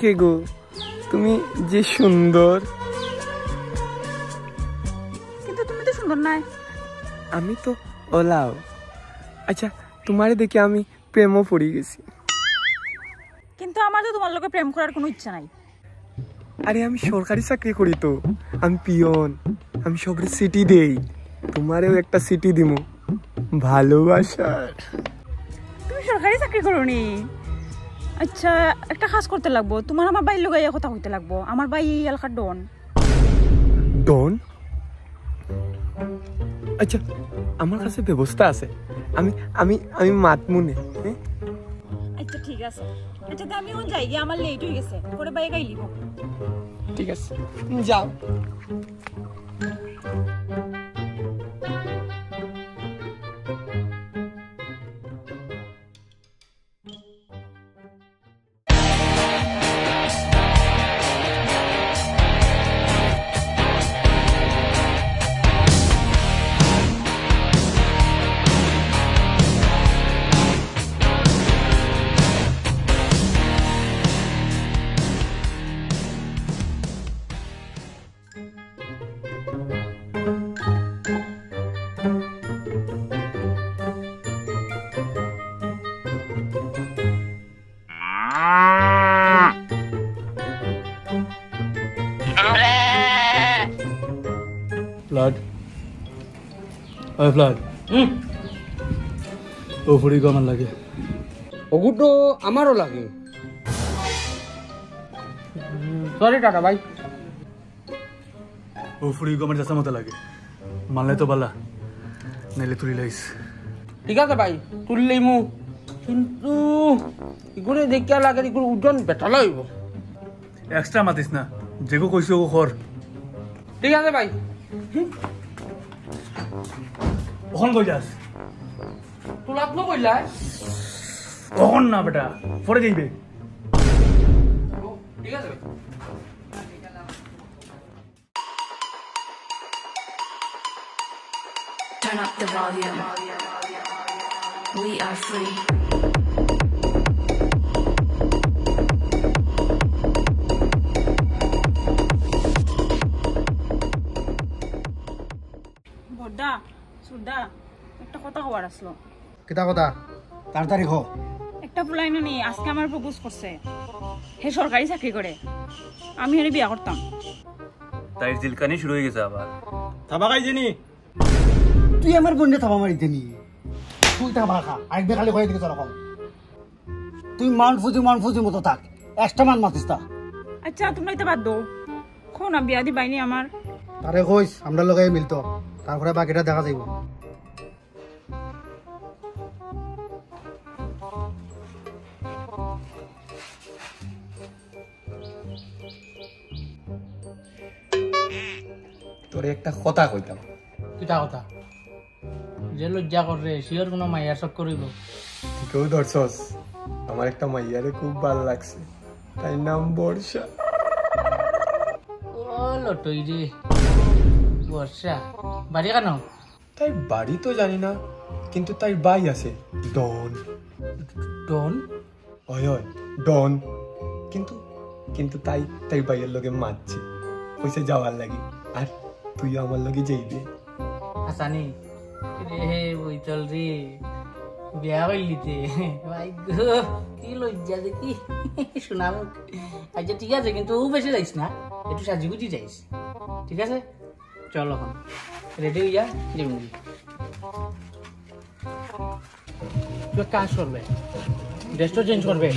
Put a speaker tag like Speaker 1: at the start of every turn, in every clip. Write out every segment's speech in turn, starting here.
Speaker 1: কে গো, তুমি যে সুন্দর।
Speaker 2: কিন্তু তুমি তো সুন্দর নাই।
Speaker 1: আমি তো ওলাও। আচ্ছা, তোমারে দেখে আমি প্রেমও পড়ে গেছি।
Speaker 2: কিন্তু আমার তো তোমার লোকে প্রেম করার কোনো ইচ্ছা নাই।
Speaker 1: আরে আমি সরকারি চাকরি করি তো, আমি পিয়ন, আমি সবরে সিটি দেই, তোমারেও একটা সিটি দিমু ভালোবাসার।
Speaker 2: তুমি সরকারি চাকরি করো নি? আচ্ছা, একটা কাজ করতে লাগবো, তোমার আমার বাইর লোক কথা হইতে লাগবো। আমার বাই এই এলাকার ডন।
Speaker 1: ডন? আচ্ছা, আমার কাছে ব্যবস্থা আছে, আমি আমি আমি মাতমুনে।
Speaker 2: আচ্ছা ঠিক আছে। আচ্ছা তো আমি এখন যাই গিয়ে, আমার লেট হয়ে গেছে, পরে বাইরে গাইলিব।
Speaker 1: ঠিক আছে, যাও।
Speaker 3: Flood. Oy Flood. ও ফুড়ি কেমন লাগে?
Speaker 4: ওগুলো আমারও লাগে। সরি টাটা ভাই।
Speaker 3: ও ফুড়ি কেমন যাচ্ছে মতো লাগে? মানলে তো বালা, নাইলে তুলি লাইস।
Speaker 4: ঠিক আছে ভাই, তুললেই মু, কিন্তু এগুলো দেখিয়া লাগে এগুলো ওজন বেটা লাগব।
Speaker 3: এক্সট্রা মাতিস না, যেগো কইছো ও কর।
Speaker 4: ঠিক আছে ভাই।
Speaker 3: ওখান কই যাস?
Speaker 4: তুলাত ন কইলা?
Speaker 3: ওখান না বেটা, পরে যাইবে।
Speaker 4: ঠিক আছে ভাই।
Speaker 5: Turn up the volume. We are free.
Speaker 2: বড়দা, সুদা, একটা কথা হওয়ার আসলো।
Speaker 6: কিতা কথা? তাড়াতাড়ি হ।
Speaker 2: একটা ফুলাই নি আজকে আমার প্রপোজ করছে। হে সরকারি চাকরি করে, আমি হেরে বিয়া করতাম।
Speaker 3: তাই জিলকানি শুরু হয়ে গেছে আবার।
Speaker 6: থাবা খাই জানি তুই আমার বন্ধে থাবা মারি দেনি। তুই থাবা খা, আরেকবার খালি হয়ে দিকে রকম। তুই মান ফুজি মতো থাক, এক্সট্রা মান মাতিস তা।
Speaker 2: আচ্ছা তোমরা এটা বাদ দাও, খো না বিয়া দি বাইনি আমার।
Speaker 6: তারে কইস আমরা লগাই মিলতো, তারপরে বাকিটা দেখা যাইব।
Speaker 1: তোরে একটা কথা কইতাম।
Speaker 4: কিতা কথা? যে লজ্জা করে শিওর কোনো মাইয়া সব করিব।
Speaker 1: কেউ ধরছস, আমার একটা মাইয়ারে খুব ভালো লাগছে, তাই নাম বর্ষা।
Speaker 4: ও লটই রে, বর্ষা। বাড়ি কেন?
Speaker 1: তাই বাড়ি তো জানি না, কিন্তু তাই বাই আছে ডন।
Speaker 4: ডন?
Speaker 1: ওই ওই ডন, কিন্তু কিন্তু তাই তাই বাইয়ের লগে মারছে, কইছে যাওয়ার লাগি, আর তুই আমার লগে যাইবে।
Speaker 4: হাসানি রে ওই চল রে, বিয়া হইলিতে ভাই গো, কি লজ্জা দেখি শোনাম। আচ্ছা ঠিক আছে, কিন্তু ও বেশি যাইস না, একটু সাজিগুজি যাইস, ঠিক আছে? চল এখন রেডি হইয়া যেমনি তুই কাজ করবে, ড্রেসটা চেঞ্জ করবে,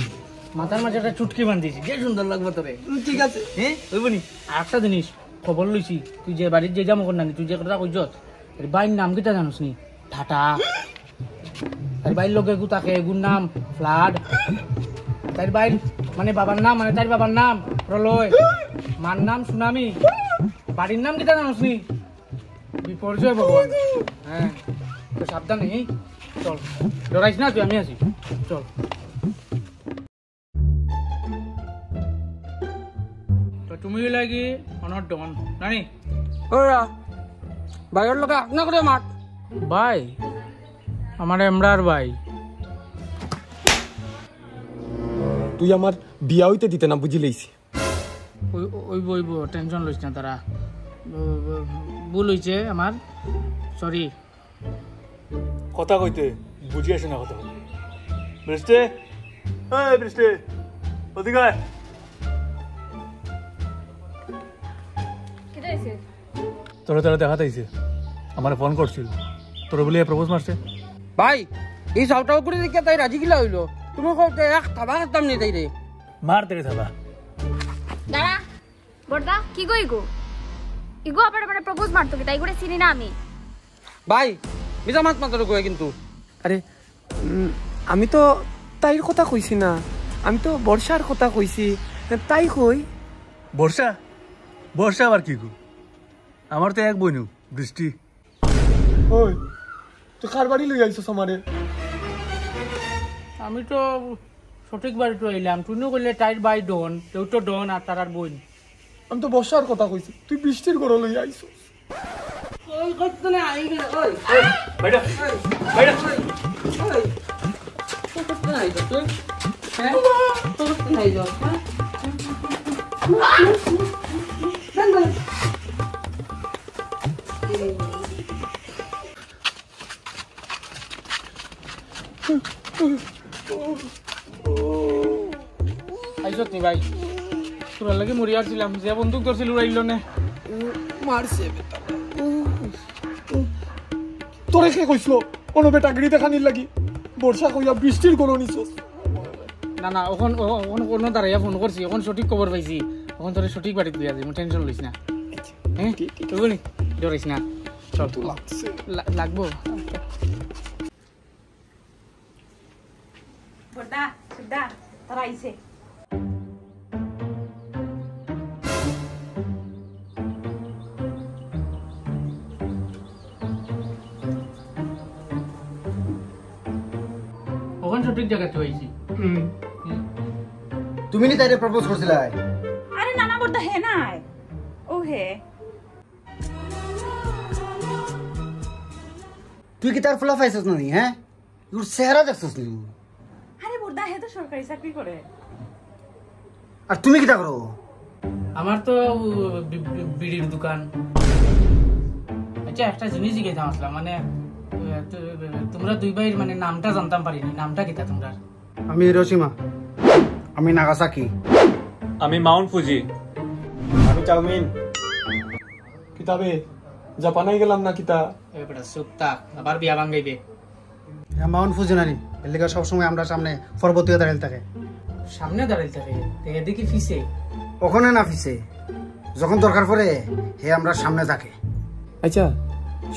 Speaker 4: মাথার মাঝে একটা চুটকি বান্ধিছি, যে সুন্দর লাগবে তোরে।
Speaker 1: ঠিক আছে,
Speaker 4: হ্যাঁ হইব নি? আর একটা জিনিস খবর লইছি, তুই যে বাড়ির যে যাবো কর না, তুই যে কথা কইছ বাইর নাম কিটা জানোস নি? ঠাটা। তার বাইর লোকে গুতাকে গুর নাম ফ্লাড। তার বাইর মানে বাবার নাম, মানে তার বাবার নাম প্রলয়, মার নাম সুনামি, বাড়ির নাম কিটা জানোস নি? বিপর্যয় ভগবান। হ্যাঁ তো সাবধানে, চল ডরাইস না তুই, আমি আছি, চল। তো তুমি লাগি অনর ডন নানি ওরা ভাইয়ের লোকে আপনা করে মাঠ ভাই, আমার এমরার ভাই।
Speaker 1: তুই আমার বিয়া হইতে দিতে না বুঝি লইছি।
Speaker 4: ওইব টেনশন লইস না তারা, ভুল হয়েছে আমার, সরি।
Speaker 3: কথা কইতে বুঝি আসে না কথা। বৃষ্টি, এই বৃষ্টি, ওদিকে আয়। তোরা তারা দেখা তাইছে, আমার ফোন করছিল, তোরা বলে প্রপোজ মারছে।
Speaker 4: ভাই এই সাউটাও করে দেখে তাই রাজি গিলা হইলো, তুমি এক থাবা খাতাম নেই তাই রে।
Speaker 3: মার তেরে থাবা।
Speaker 7: দাঁড়া বড়দা, কি গো ইগো আবার মানে প্রপোজ মারতো কি, তাই করে চিনি না আমি।
Speaker 4: ভাই মিজা মাত মাত্র কই কিন্তু।
Speaker 1: আরে আমি তো তাইর কথা কইছি না, আমি তো বর্ষার কথা কইছি। তাই কই
Speaker 3: বর্ষা, বর্ষা আবার কি গো? আমার তো এক বইনু বৃষ্টি।
Speaker 1: ওই তুই কার বাড়ি লই আইছস আমারে?
Speaker 4: আমি তো সঠিক বাড়ি তো এলাম, তুইও কইলে তাইর বাই ডন, কেউ তো ডন আর তার বোন।
Speaker 1: আমি তো বর্ষার কথা কইছি, তুই বৃষ্টির ঘরে লই আইছস।
Speaker 4: ওই কত না আই গেল। ওই
Speaker 3: বাইটা বাইটা
Speaker 4: ওই কত না আই তুই, হ্যাঁ কত না আই যাও, হ্যাঁ আইসত নি ভাই? তোর লাগে মরি আসছিলাম, যে বন্দুক ধরছিল উড়াইল না,
Speaker 1: মারছে বেটা। তোরে কে কইছিল কোনো বেটা গিরি দেখানির লাগি? বর্ষা কইয়া বৃষ্টির ঘরে নিছস?
Speaker 4: না না, ওখন কোনো দাঁড়াইয়া ফোন করছি, ওখন সঠিক খবর পাইছি, ওখন তোর সঠিক বাড়িতে দিয়ে যাবো, টেনশন লইস না। হ্যাঁ বুঝলি, ডরিস না, চল তো
Speaker 1: লাগছে
Speaker 4: লাগবো।
Speaker 2: বড়দা সুদা তারা আইছে।
Speaker 4: ওখান সঠিক জায়গাতে হয়েছি।
Speaker 6: তুমি নি তাইরে প্রপোজ করছিলা?
Speaker 2: আরে না না বড়দা, হে নাই ও হে।
Speaker 6: তুই কি তার ফুলা পাইছস না? হ্যাঁ তোর চেহারা দেখছস নি?
Speaker 2: আরে বড়দা হে তো সরকারি চাকরি করে।
Speaker 6: আর তুমি কিটা করো?
Speaker 4: আমার তো বিড়ির দোকান। আচ্ছা একটা জিনিস জিজ্ঞাসা আসলাম, মানে তোমরা দুই ভাইয়ের মানে নামটা জানতাম পারিনি, নামটা কিটা তোমরা?
Speaker 6: আমি হিরোশিমা। আমি নাগাসাকি।
Speaker 3: আমি মাউন্ট ফুজি।
Speaker 1: আমি চাউমিন। কিতাবে জাপানাই গেলাম না কিতা?
Speaker 4: এবারে সুপ্তা আবার বিয়া ভাঙাইবে।
Speaker 6: মাউন্ট ফুজিনারি এলাকা সবসময় আমরা সামনে পর্বতীয় দাঁড়াইল থাকে।
Speaker 4: সামনে দাঁড়াইল থাকে দেখি ফিসে
Speaker 6: ওখানে না ফিসে, যখন দরকার পড়ে হে আমরা সামনে থাকে।
Speaker 1: আচ্ছা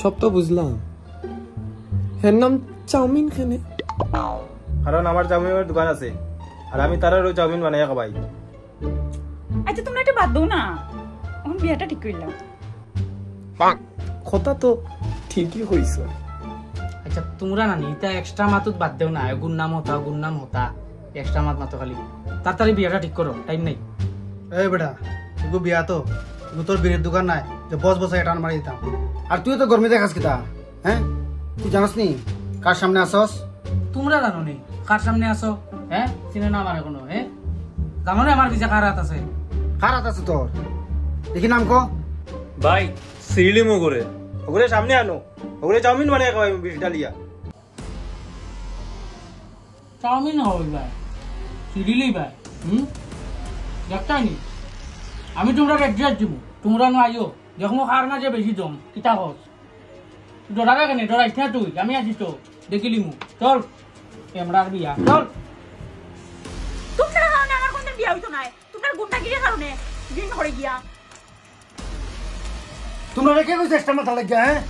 Speaker 1: সব তো বুঝলাম, এর নাম চাউমিন খানে?
Speaker 8: কারণ আমার চাউমিনের দোকান আছে আর আমি তারও চাউমিন বানাই খাবাই।
Speaker 2: আচ্ছা তোমরা একটা বাদ দাও না, এখন বিয়াটা ঠিক করলাম।
Speaker 1: কথা তো ঠিকই হইছ।
Speaker 4: আচ্ছা তোমরা না এটা এক্সট্রা মাতুত বাদ দেও না, গুন্নাম হতা এক্সট্রা মাতো খালি তাড়াতাড়ি বিয়াটা ঠিক করো, টাইম নাই।
Speaker 6: এই বেটা তুই বিয়া তো তোর বিয়ের দোকান নাই যে বস বসাই টান মারি দিতাম। আর তুই তো গরমে দেখাস কিতা? হ্যাঁ তুই জানাস নি কার সামনে আসস?
Speaker 4: তোমরা জানো নি কার সামনে আসো? হ্যাঁ চিনে না আমার এখনো? হ্যাঁ জানো না আমার ভিজা কার হাত আছে?
Speaker 6: কার হাত আছে তোর? দেখি নাম ক।
Speaker 8: ভাই সিরিলি মো করে ওগুলো সামনে আনো, ওগুলো চাউমিন বানাই খাবাই বিষ ডালিয়া।
Speaker 4: চাউমিন হবে ভাই, সিরিলি ভাই। দেখতাই নি আমি তোমরা অ্যাড্রেস দিব, তোমরা নো আইও দেখো কার মাঝে বেশি জম কিতা হস। ডরাবে কেন? ডরাইস না তুই, আমি আছি তো দেখিলি মু। চল ক্যামেরার বিয়া চল।
Speaker 2: তোমরা কারণে আমার কোনদিন বিয়া হইতো না, তোমরা গুন্ডাগিরির কারণে দিন করে গিয়া।
Speaker 6: তোমরা রেখে কইছ চেষ্টা মাথা লাগিয়া? হ্যাঁ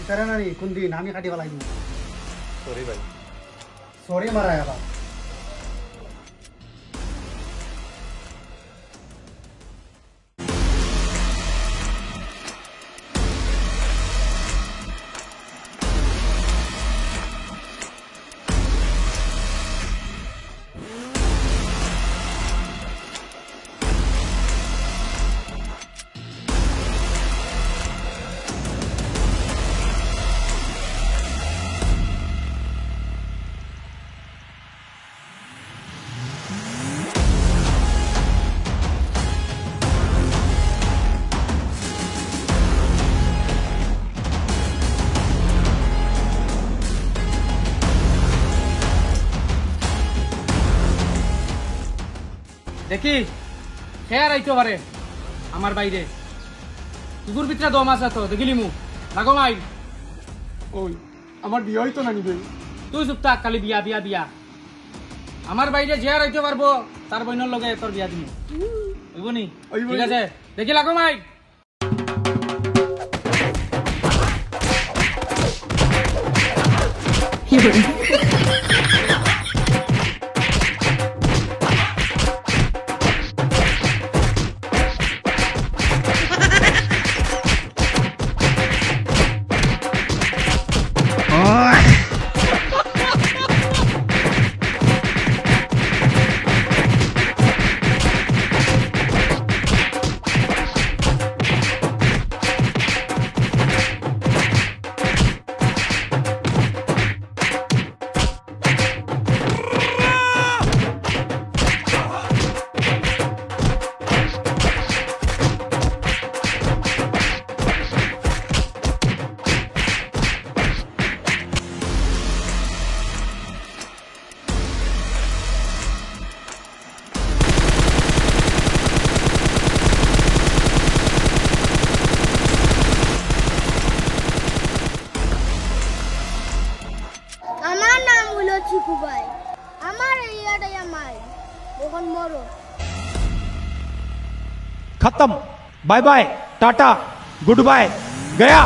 Speaker 6: তারা না কোন দিন আমি কাটি ফেলাই দিব।
Speaker 8: সরি ভাই,
Speaker 6: সরি মারায় আবার।
Speaker 4: দেখি খেয়ার আইতে পারে আমার বাইরে ইগুর ভিতরে দম আছে তো দেখিলি মু লাগো মাই
Speaker 1: ওই আমার বিয়ে হইতো না নিবে
Speaker 4: তুই চুপ থাক খালি বিয়া বিয়া বিয়া আমার বাইরে যে আর আইতে পারবো তার বইনের লগে তোর বিয়া দিবি বুঝবনি ঠিক আছে দেখি লাগো মাই
Speaker 9: আমার নাম হলো চিকু ভাই আমার এরিয়াটাই আমার এখন মরো
Speaker 10: खत्म bye bye tata goodbye गया